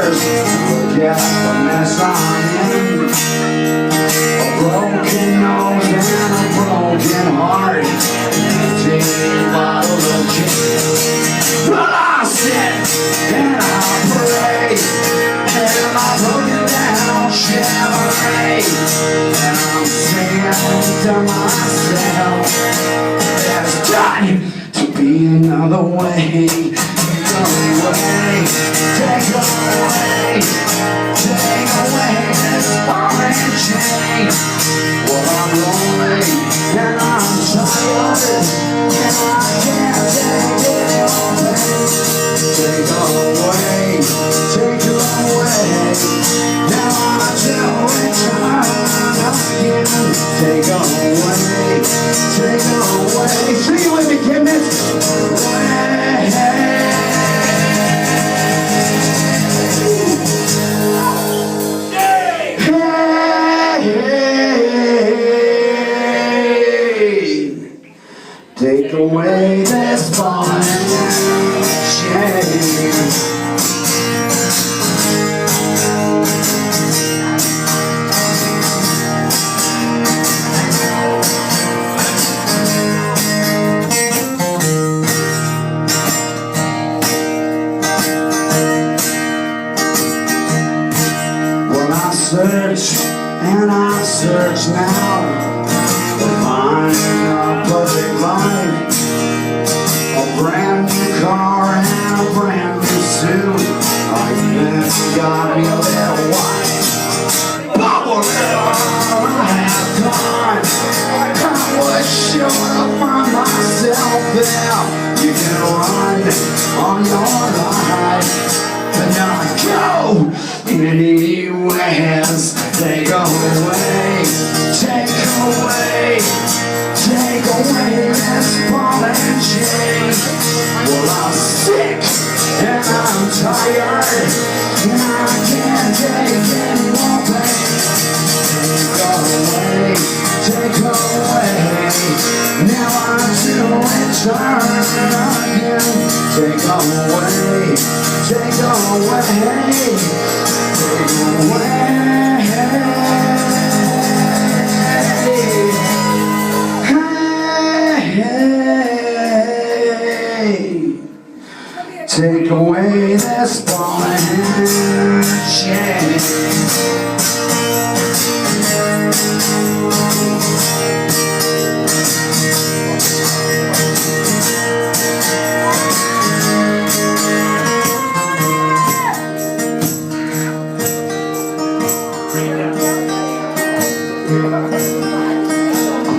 mirrors, look at the mess I'm in. A broken nose and a broken heart, an empty bottle of gin. Well, I sit and I pray, and I broken down Chevrolet, and I'm saying to myself, there's got to be another way. Take away this ball and chain. Well, I'm lonely and I'm tired, and I can't take it away. Take away. Now I do return again. Take away. Sing it with me, Kidness. Take away this ball and chain. Well, I search and I search now to find a perfect life, a brand new car and a brand new suit. I've got me a little wife, but wherever I have gone, I was sure to find myself there. You can run on your life, but not go anywhere. Take away this ball and chain. Well, I'm sick and I'm tired, and I can't take any more pain. Take away. Now I do return again. Take away. Take away this ball and chain.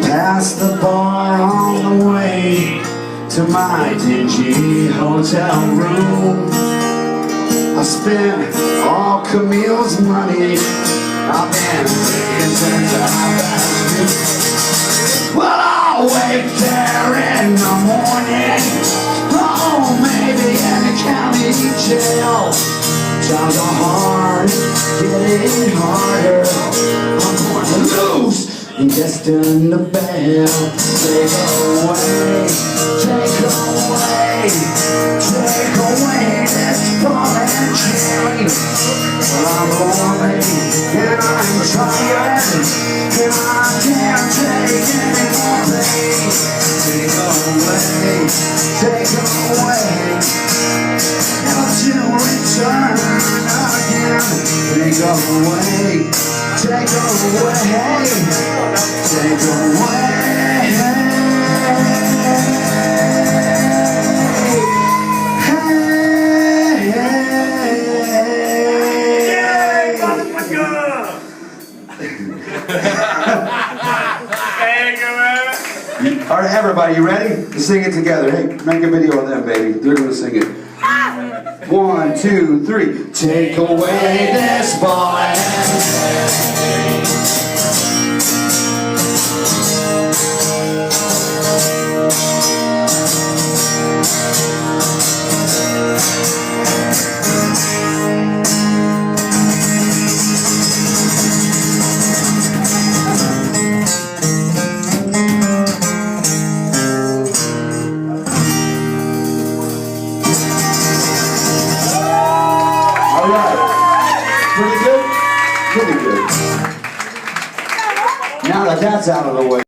Past the bar on the way to my dingy hotel room. I spent all Camille's money. I've been drinking since I left you. Well, I'll wait there in the morning, oh, maybe in the county jail. Times are hard, getting harder. I'm going to lose and destined to fail. Take away this ball and chain. Well, I'm lonely and I'm tired, and I can't take any more pain. Take away, never to return again. Take away. All right, everybody, you ready? Let's sing it together. Hey, make a video of them, baby. They're gonna sing it. 1, 2, 3. Take away this ball and all right. Pretty good. Now that that's out of the way.